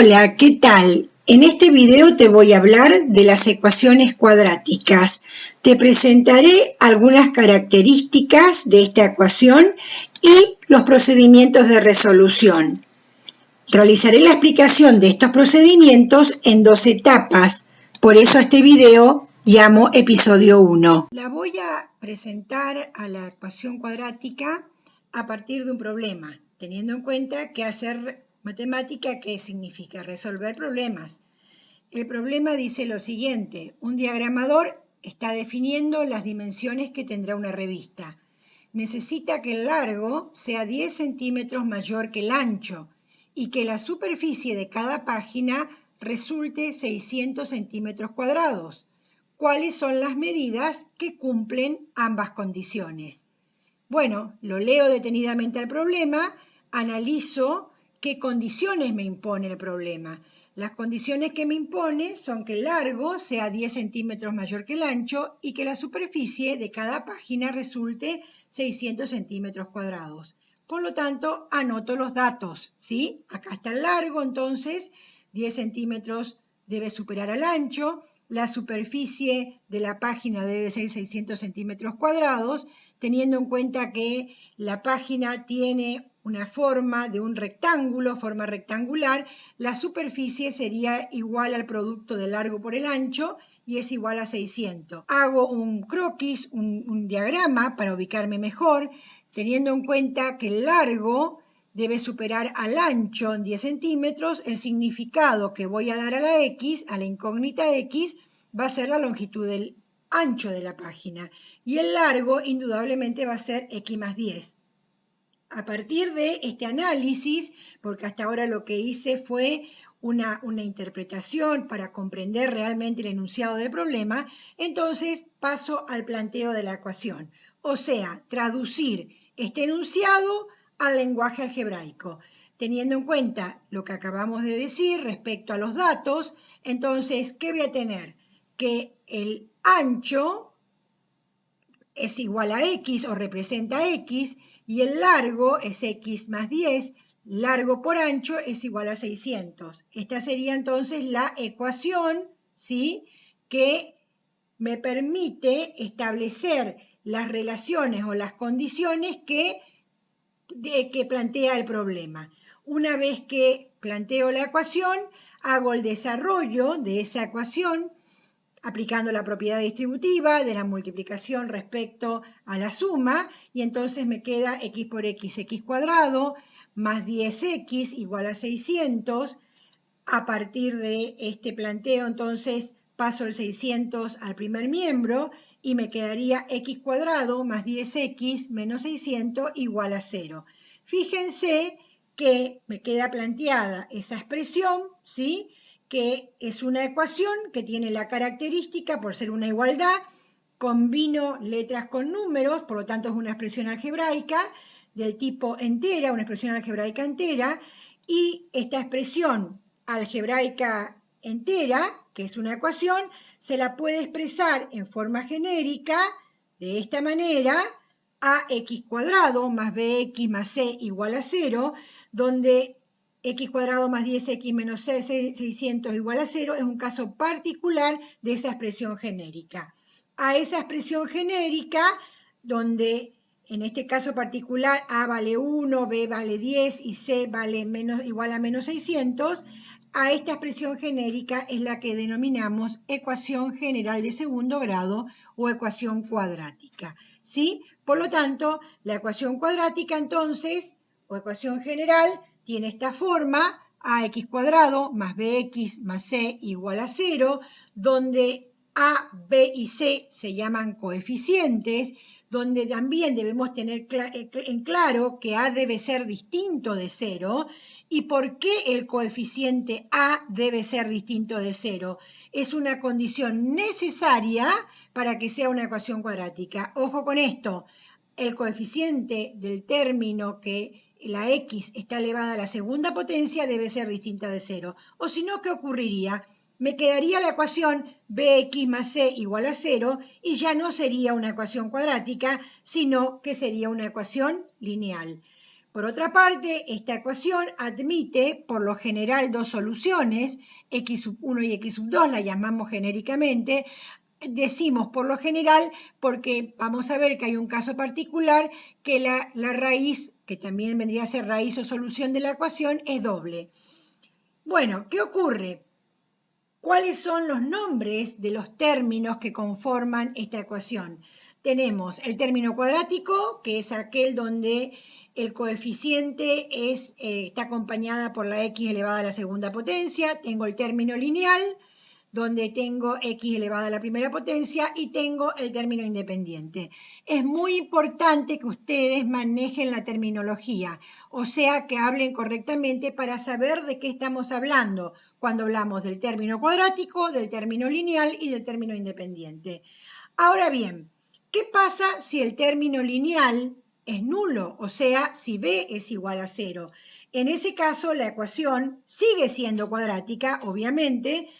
Hola, ¿qué tal? En este video te voy a hablar de las ecuaciones cuadráticas. Te presentaré algunas características de esta ecuación y los procedimientos de resolución. Realizaré la explicación de estos procedimientos en 2 etapas, por eso a este video llamo episodio 1. La voy a presentar a la ecuación cuadrática a partir de un problema, teniendo en cuenta que hacer matemática, ¿qué significa? Resolver problemas. El problema dice lo siguiente: un diagramador está definiendo las dimensiones que tendrá una revista. Necesita que el largo sea 10 centímetros mayor que el ancho y que la superficie de cada página resulte 600 centímetros cuadrados. ¿Cuáles son las medidas que cumplen ambas condiciones? Bueno, lo leo detenidamente al problema, analizo qué condiciones me impone el problema. Las condiciones que me impone son que el largo sea 10 centímetros mayor que el ancho y que la superficie de cada página resulte 600 centímetros cuadrados. Por lo tanto, anoto los datos, ¿sí? Acá está el largo, entonces 10 centímetros debe superar al ancho. La superficie de la página debe ser 600 centímetros cuadrados, teniendo en cuenta que la página tiene una forma de un rectángulo, forma rectangular, la superficie sería igual al producto del largo por el ancho y es igual a 600. Hago un croquis, un diagrama para ubicarme mejor, teniendo en cuenta que el largo debe superar al ancho en 10 centímetros, el significado que voy a dar a la X, a la incógnita X, va a ser la longitud del ancho de la página y el largo indudablemente va a ser X más 10. A partir de este análisis, porque hasta ahora lo que hice fue una interpretación para comprender realmente el enunciado del problema, entonces paso al planteo de la ecuación, o sea, traducir este enunciado al lenguaje algebraico. Teniendo en cuenta lo que acabamos de decir respecto a los datos, entonces, ¿qué voy a tener? Que el ancho es igual a X o representa X y el largo es X más 10, largo por ancho es igual a 600. Esta sería entonces la ecuación, ¿sí?, que me permite establecer las relaciones o las condiciones que plantea el problema. Una vez que planteo la ecuación, hago el desarrollo de esa ecuación aplicando la propiedad distributiva de la multiplicación respecto a la suma, y entonces me queda x por x cuadrado más 10x igual a 600. A partir de este planteo, entonces, paso el 600 al primer miembro y me quedaría x cuadrado más 10x menos 600 igual a 0. Fíjense que me queda planteada esa expresión, ¿sí?, que es una ecuación que tiene la característica, por ser una igualdad, combino letras con números, por lo tanto es una expresión algebraica del tipo entera, una expresión algebraica entera, y esta expresión algebraica entera, que es una ecuación, se la puede expresar en forma genérica de esta manera: ax cuadrado más bx más c igual a 0, donde x cuadrado más 10x menos 600 igual a 0 es un caso particular de esa expresión genérica. A esa expresión genérica, donde en este caso particular a vale 1, b vale 10 y c vale igual a menos 600, a esta expresión genérica es la que denominamos ecuación general de segundo grado o ecuación cuadrática, ¿sí? Por lo tanto, la ecuación cuadrática entonces, o ecuación general, tiene esta forma: ax cuadrado más bx más c igual a 0, donde a, b y c se llaman coeficientes, donde también debemos tener en claro que a debe ser distinto de 0. ¿Y por qué el coeficiente a debe ser distinto de 0? Es una condición necesaria para que sea una ecuación cuadrática. Ojo con esto: el coeficiente del término que la x está elevada a la segunda potencia debe ser distinta de 0. O si no, ¿qué ocurriría? Me quedaría la ecuación bx más c igual a 0 y ya no sería una ecuación cuadrática, sino que sería una ecuación lineal. Por otra parte, esta ecuación admite, por lo general, dos soluciones, x sub 1 y x sub 2, la llamamos genéricamente. Decimos por lo general porque vamos a ver que hay un caso particular que la raíz, que también vendría a ser raíz o solución de la ecuación, es doble. Bueno, ¿qué ocurre? ¿Cuáles son los nombres de los términos que conforman esta ecuación? Tenemos el término cuadrático, que es aquel donde el coeficiente está acompañada por la x elevada a la segunda potencia. Tengo el término lineal, donde tengo x elevada a la primera potencia, y tengo el término independiente. Es muy importante que ustedes manejen la terminología, o sea, que hablen correctamente para saber de qué estamos hablando cuando hablamos del término cuadrático, del término lineal y del término independiente. Ahora bien, ¿qué pasa si el término lineal es nulo? O sea, si b es igual a 0. En ese caso, la ecuación sigue siendo cuadrática, obviamente.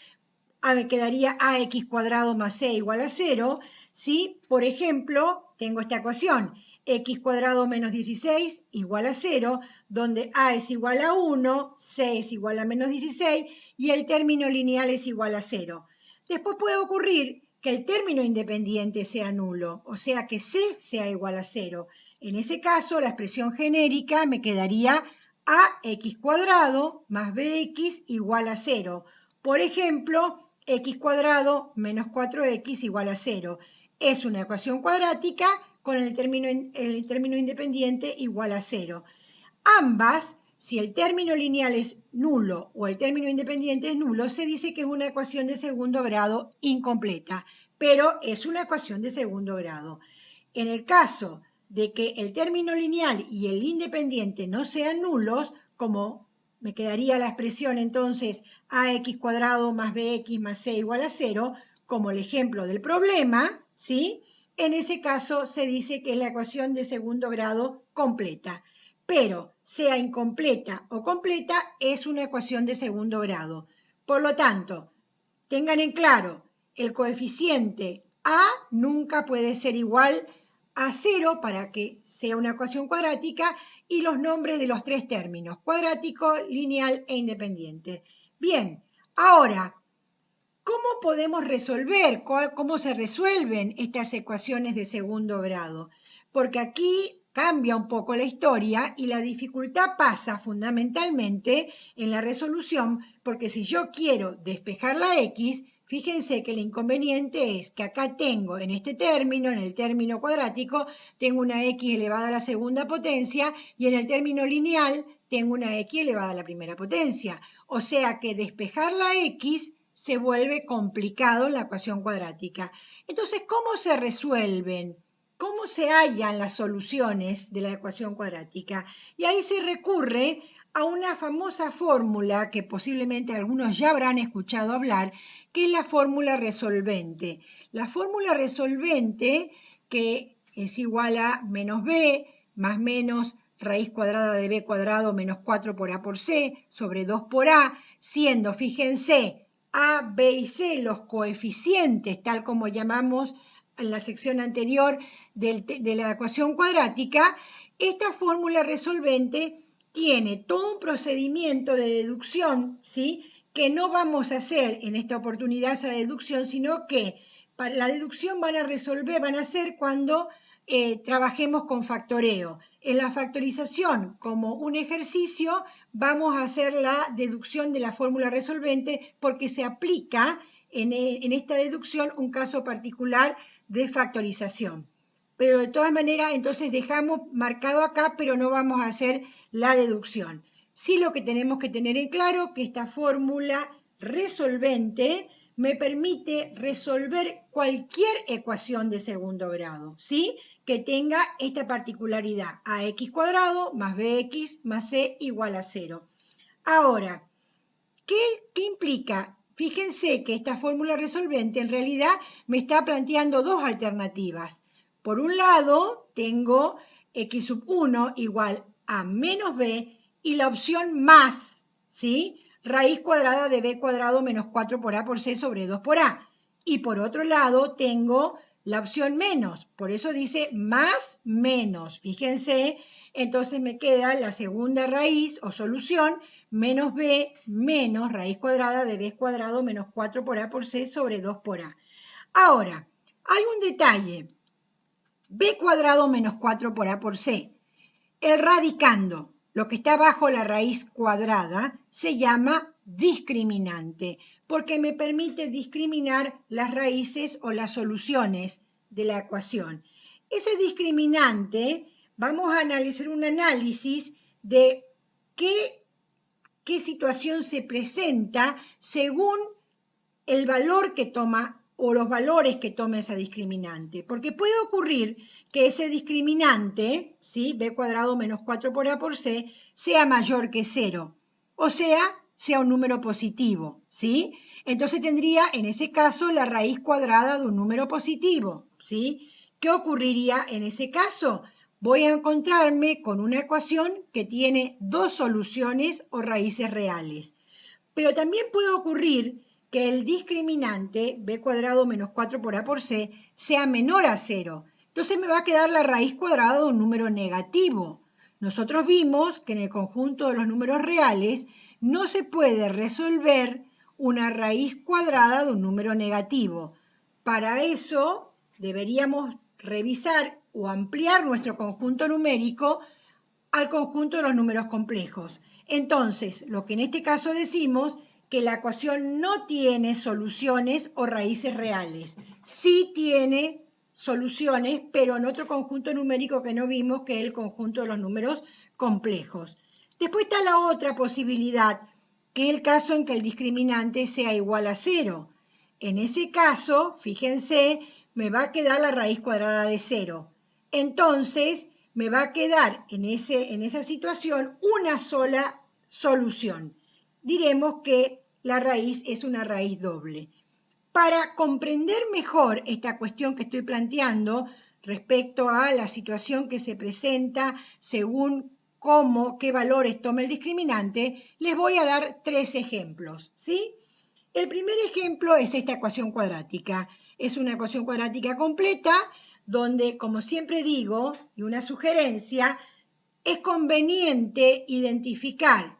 Me quedaría ax cuadrado más c igual a 0. ¿Sí? Por ejemplo, tengo esta ecuación, x cuadrado menos 16 igual a 0, donde a es igual a 1, c es igual a menos 16 y el término lineal es igual a 0. Después puede ocurrir que el término independiente sea nulo, o sea que c sea igual a 0. En ese caso, la expresión genérica me quedaría ax cuadrado más bx igual a 0. Por ejemplo, x cuadrado menos 4x igual a 0. Es una ecuación cuadrática con el término independiente igual a 0. Ambas, si el término lineal es nulo o el término independiente es nulo, se dice que es una ecuación de segundo grado incompleta, pero es una ecuación de segundo grado. En el caso de que el término lineal y el independiente no sean nulos, como me quedaría la expresión entonces ax cuadrado más bx más c igual a 0, como el ejemplo del problema, ¿sí? En ese caso se dice que es la ecuación de segundo grado completa. Pero sea incompleta o completa, es una ecuación de segundo grado. Por lo tanto, tengan en claro, el coeficiente a nunca puede ser igual a 0 para que sea una ecuación cuadrática, y los nombres de los tres términos, cuadrático, lineal e independiente. Bien, ahora, ¿cómo podemos resolver? ¿Cómo se resuelven estas ecuaciones de segundo grado? Porque aquí cambia un poco la historia y la dificultad pasa fundamentalmente en la resolución, porque si yo quiero despejar la x, fíjense que el inconveniente es que acá tengo en este término, en el término cuadrático, tengo una x elevada a la segunda potencia y en el término lineal tengo una x elevada a la primera potencia. O sea que despejar la x se vuelve complicado en la ecuación cuadrática. Entonces, ¿cómo se resuelven? ¿Cómo se hallan las soluciones de la ecuación cuadrática? Y ahí se recurre a una famosa fórmula que posiblemente algunos ya habrán escuchado hablar, que es la fórmula resolvente. La fórmula resolvente, que es igual a menos b más menos raíz cuadrada de b cuadrado menos 4 por a por c sobre 2 por a, siendo, fíjense, a, b y c los coeficientes, tal como llamamos en la sección anterior de la ecuación cuadrática. Esta fórmula resolvente tiene todo un procedimiento de deducción, ¿sí? Que no vamos a hacer en esta oportunidad esa deducción, sino que para la deducción van a hacer cuando trabajemos con factoreo. En la factorización, como un ejercicio, vamos a hacer la deducción de la fórmula resolvente porque se aplica en esta deducción un caso particular de factorización. Pero de todas maneras, entonces dejamos marcado acá, pero no vamos a hacer la deducción. Sí, lo que tenemos que tener en claro que esta fórmula resolvente me permite resolver cualquier ecuación de segundo grado, ¿sí? Que tenga esta particularidad, ax cuadrado más bx más c igual a 0. Ahora, ¿qué implica? Fíjense que esta fórmula resolvente en realidad me está planteando dos alternativas. Por un lado, tengo x sub 1 igual a menos b y la opción más, ¿sí? Raíz cuadrada de b cuadrado menos 4 por a por c sobre 2 por a. Y por otro lado, tengo la opción menos, por eso dice más menos. Fíjense, entonces me queda la segunda raíz o solución, menos b menos raíz cuadrada de b cuadrado menos 4 por a por c sobre 2 por a. Ahora, hay un detalle, b cuadrado menos 4 por a por c. El radicando, lo que está bajo la raíz cuadrada, se llama discriminante, porque me permite discriminar las raíces o las soluciones de la ecuación. Ese discriminante, vamos a analizar un análisis de qué situación se presenta según el valor que toma o los valores que toma esa discriminante. Porque puede ocurrir que ese discriminante, ¿sí? b cuadrado menos 4 por a por c, sea mayor que 0. O sea un número positivo, ¿sí? Entonces tendría, en ese caso, la raíz cuadrada de un número positivo, ¿sí? ¿Qué ocurriría en ese caso? Voy a encontrarme con una ecuación que tiene dos soluciones o raíces reales. Pero también puede ocurrir que el discriminante b cuadrado menos 4 por a por c sea menor a 0. Entonces me va a quedar la raíz cuadrada de un número negativo. Nosotros vimos que en el conjunto de los números reales no se puede resolver una raíz cuadrada de un número negativo. Para eso deberíamos revisar o ampliar nuestro conjunto numérico al conjunto de los números complejos. Entonces, lo que en este caso decimos que la ecuación no tiene soluciones o raíces reales. Sí tiene soluciones, pero en otro conjunto numérico que no vimos, que es el conjunto de los números complejos. Después está la otra posibilidad, que es el caso en que el discriminante sea igual a 0. En ese caso, fíjense, me va a quedar la raíz cuadrada de 0. Entonces, me va a quedar en esa situación una sola solución. Diremos que la raíz es una raíz doble. Para comprender mejor esta cuestión que estoy planteando respecto a la situación que se presenta según qué valores toma el discriminante, les voy a dar 3 ejemplos, ¿sí? El primer ejemplo es esta ecuación cuadrática. Es una ecuación cuadrática completa donde, como siempre digo, y una sugerencia, es conveniente identificar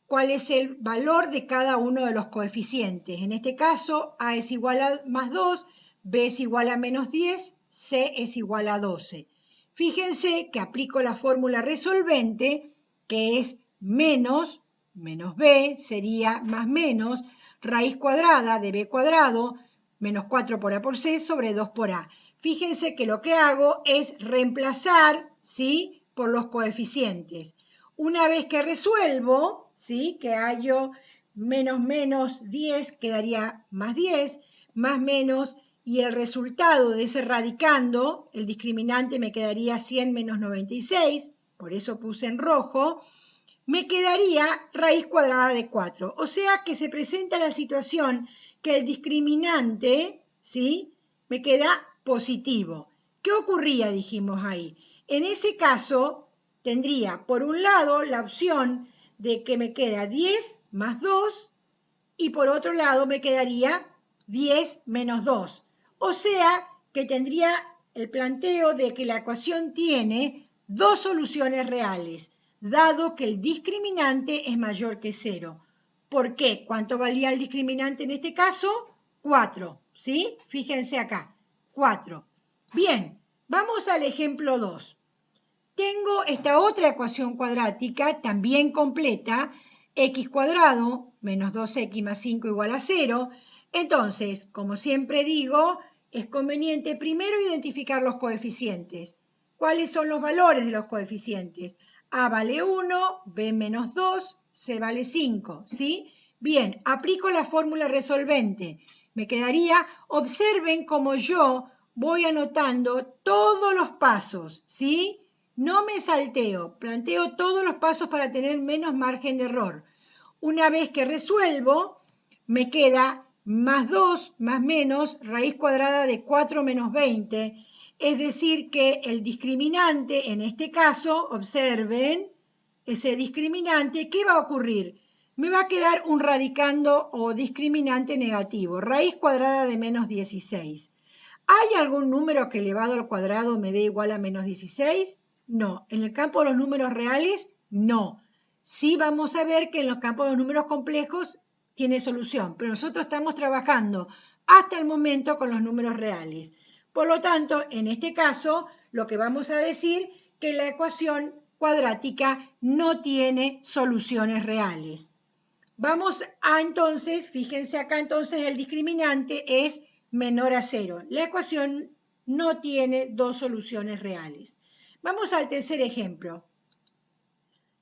cuál es el valor de cada uno de los coeficientes. En este caso, a es igual a más 2, b es igual a menos 10, c es igual a 12. Fíjense que aplico la fórmula resolvente, que es menos b sería más menos raíz cuadrada de b cuadrado menos 4 por a por c sobre 2 por a. Fíjense que lo que hago es reemplazar, ¿sí?, por los coeficientes. Una vez que resuelvo, ¿sí?, que hallo menos 10 quedaría más 10, más menos, y el resultado de ese radicando, el discriminante me quedaría 100 menos 96, por eso puse en rojo, me quedaría raíz cuadrada de 4. O sea que se presenta la situación que el discriminante, ¿sí?, me queda positivo. ¿Qué ocurría, dijimos ahí? En ese caso, tendría por un lado la opción de que me queda 10 más 2 y por otro lado me quedaría 10 menos 2. O sea que tendría el planteo de que la ecuación tiene dos soluciones reales, dado que el discriminante es mayor que 0. ¿Por qué? ¿Cuánto valía el discriminante en este caso? 4, ¿sí? Fíjense acá, 4. Bien, vamos al ejemplo 2. Tengo esta otra ecuación cuadrática, también completa, x cuadrado menos 2x más 5 igual a 0. Entonces, como siempre digo, es conveniente primero identificar los coeficientes. ¿Cuáles son los valores de los coeficientes? A vale 1, b menos 2, c vale 5, ¿sí? Bien, aplico la fórmula resolvente. Me quedaría, observen cómo yo voy anotando todos los pasos, ¿sí? No me salteo, planteo todos los pasos para tener menos margen de error. Una vez que resuelvo, me queda más 2 más menos raíz cuadrada de 4 menos 20. Es decir que el discriminante, en este caso, observen, ese discriminante, ¿qué va a ocurrir? Me va a quedar un radicando o discriminante negativo, raíz cuadrada de menos 16. ¿Hay algún número que elevado al cuadrado me dé igual a menos 16? No. ¿En el campo de los números reales? No. Sí vamos a ver que en los campos de los números complejos tiene solución, pero nosotros estamos trabajando hasta el momento con los números reales. Por lo tanto, en este caso, lo que vamos a decir que la ecuación cuadrática no tiene soluciones reales. Vamos a entonces, fíjense acá entonces el discriminante es menor a 0. La ecuación no tiene dos soluciones reales. Vamos al tercer ejemplo.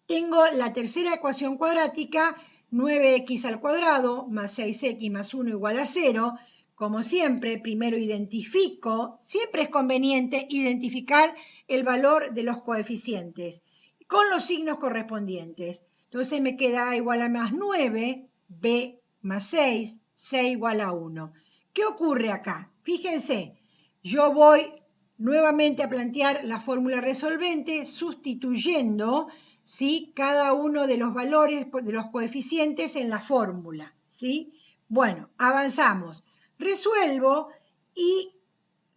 Tengo la tercera ecuación cuadrática, 9x al cuadrado más 6x más 1 igual a 0. Como siempre, primero identifico, siempre es conveniente identificar el valor de los coeficientes con los signos correspondientes. Entonces me queda A igual a más 9, B más 6, C igual a 1. ¿Qué ocurre acá? Fíjense, yo voy nuevamente a plantear la fórmula resolvente sustituyendo, ¿sí?, cada uno de los valores de los coeficientes en la fórmula, ¿sí? Bueno, avanzamos. Resuelvo y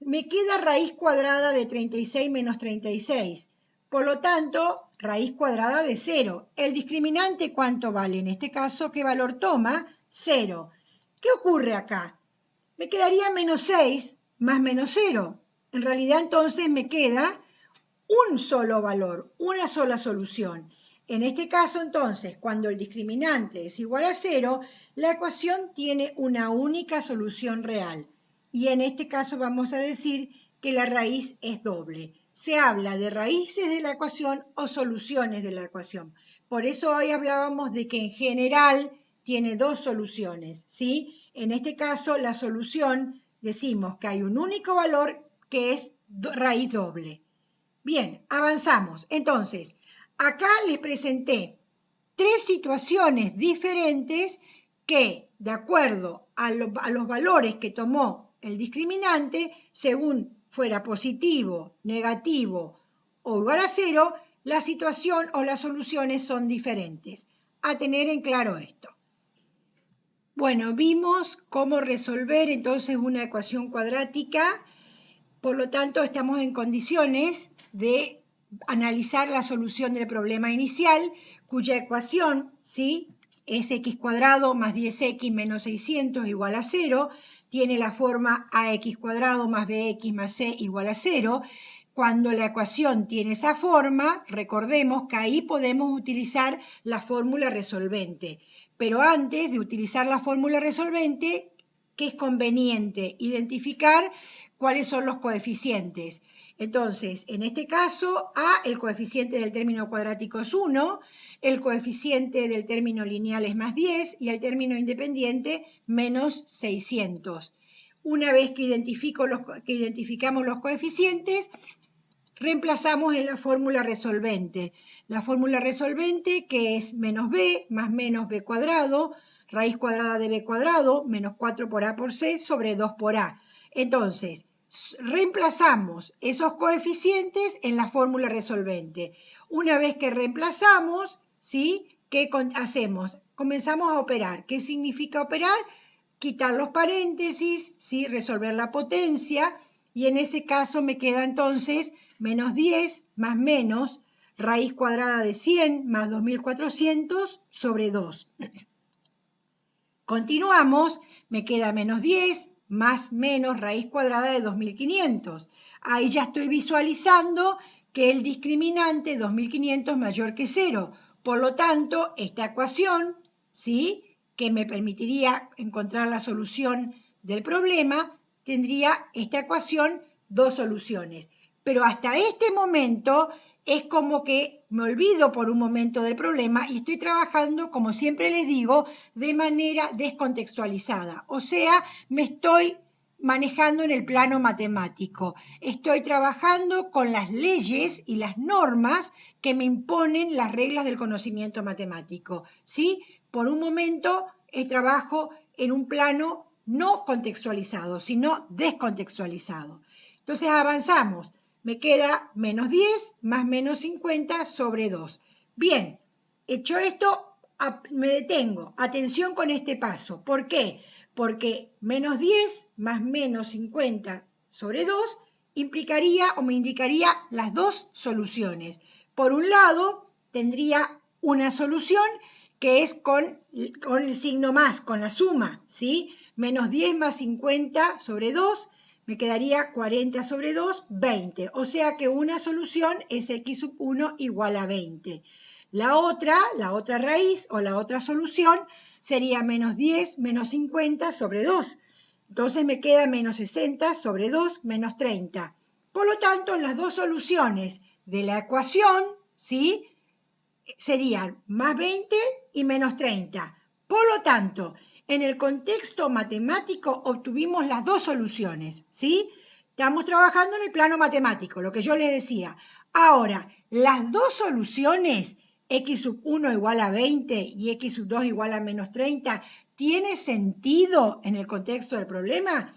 me queda raíz cuadrada de 36 menos 36. Por lo tanto, raíz cuadrada de 0. ¿El discriminante cuánto vale? En este caso, ¿qué valor toma? 0. ¿Qué ocurre acá? Me quedaría menos 6 más menos 0. En realidad, entonces, me queda un solo valor, una sola solución. En este caso, entonces, cuando el discriminante es igual a 0, la ecuación tiene una única solución real. Y en este caso vamos a decir que la raíz es doble. Se habla de raíces de la ecuación o soluciones de la ecuación. Por eso hoy hablábamos de que en general tiene dos soluciones, ¿sí? En este caso, la solución, decimos que hay un único valor que es raíz doble. Bien, avanzamos. Entonces, acá les presenté tres situaciones diferentes que, de acuerdo a los valores que tomó el discriminante, según fuera positivo, negativo o igual a 0, la situación o las soluciones son diferentes. A tener en claro esto. Bueno, vimos cómo resolver entonces una ecuación cuadrática. Por lo tanto, estamos en condiciones de analizar la solución del problema inicial, cuya ecuación, ¿sí?, es x cuadrado más 10x menos 600 igual a 0, tiene la forma ax cuadrado más bx más c igual a 0. Cuando la ecuación tiene esa forma, recordemos que ahí podemos utilizar la fórmula resolvente. Pero antes de utilizar la fórmula resolvente, ¿qué es conveniente? Identificar cuáles son los coeficientes. Entonces, en este caso, el coeficiente del término cuadrático es 1, el coeficiente del término lineal es más 10 y el término independiente menos 600. Una vez que identificamos los coeficientes, reemplazamos en la fórmula resolvente. La fórmula resolvente, que es menos b más menos b cuadrado, raíz cuadrada de b cuadrado, menos 4 por a por c sobre 2 por a. Entonces, reemplazamos esos coeficientes en la fórmula resolvente. Una vez que reemplazamos, ¿sí?, ¿qué hacemos? Comenzamos a operar. ¿Qué significa operar? Quitar los paréntesis, ¿sí?, resolver la potencia, y en ese caso me queda entonces menos 10 más menos raíz cuadrada de 100 más 2400 sobre 2. Continuamos, me queda menos 10 más menos raíz cuadrada de 2500. Ahí ya estoy visualizando que el discriminante 2500 mayor que 0. Por lo tanto, esta ecuación, ¿sí?, que me permitiría encontrar la solución del problema, tendría esta ecuación dos soluciones. Pero hasta este momento es como que me olvido por un momento del problema y estoy trabajando, como siempre les digo, de manera descontextualizada. O sea, me estoy manejando en el plano matemático. Estoy trabajando con las leyes y las normas que me imponen las reglas del conocimiento matemático, ¿sí? Por un momento trabajo en un plano no contextualizado, sino descontextualizado. Entonces avanzamos. Me queda menos 10 más menos 50 sobre 2. Bien, hecho esto, me detengo. Atención con este paso. ¿Por qué? Porque menos 10 más menos 50 sobre 2 implicaría o me indicaría las dos soluciones. Por un lado, tendría una solución que es con el signo más, con la suma, ¿sí? Menos 10 más 50 sobre 2, me quedaría 40 sobre 2, 20. O sea que una solución es x sub 1 igual a 20. La otra raíz o la otra solución sería menos 10 menos 50 sobre 2. Entonces me queda menos 60 sobre 2 menos 30. Por lo tanto, las dos soluciones de la ecuación, ¿sí?, serían más 20 y menos 30. Por lo tanto, en el contexto matemático obtuvimos las dos soluciones, ¿sí? Estamos trabajando en el plano matemático, lo que yo les decía. Ahora, las dos soluciones, x sub 1 igual a 20 y x sub 2 igual a menos 30, ¿tiene sentido en el contexto del problema?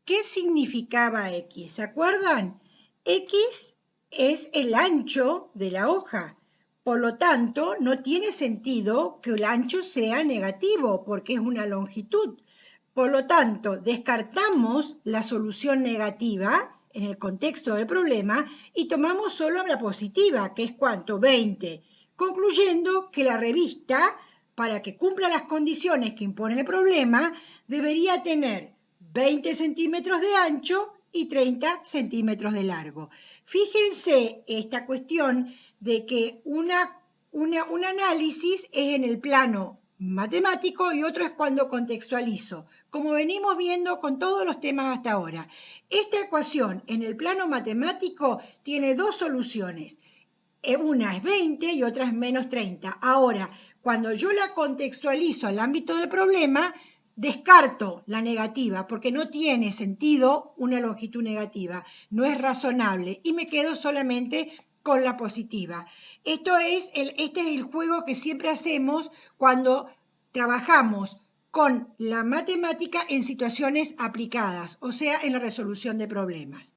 ¿Qué significaba x? ¿Se acuerdan? X es el ancho de la hoja. Por lo tanto, no tiene sentido que el ancho sea negativo porque es una longitud. Por lo tanto, descartamos la solución negativa en el contexto del problema y tomamos solo la positiva, que es ¿cuánto? 20, concluyendo que la revista, para que cumpla las condiciones que impone el problema, debería tener 20 centímetros de ancho y 30 centímetros de largo. Fíjense esta cuestión de que un análisis es en el plano matemático y otro es cuando contextualizo, como venimos viendo con todos los temas hasta ahora. Esta ecuación en el plano matemático tiene dos soluciones. Una es 20 y otra es menos 30. Ahora, cuando yo la contextualizo al ámbito del problema, descarto la negativa porque no tiene sentido una longitud negativa, no es razonable y me quedo solamente con la positiva. Este es el juego que siempre hacemos cuando trabajamos con la matemática en situaciones aplicadas, o sea, en la resolución de problemas.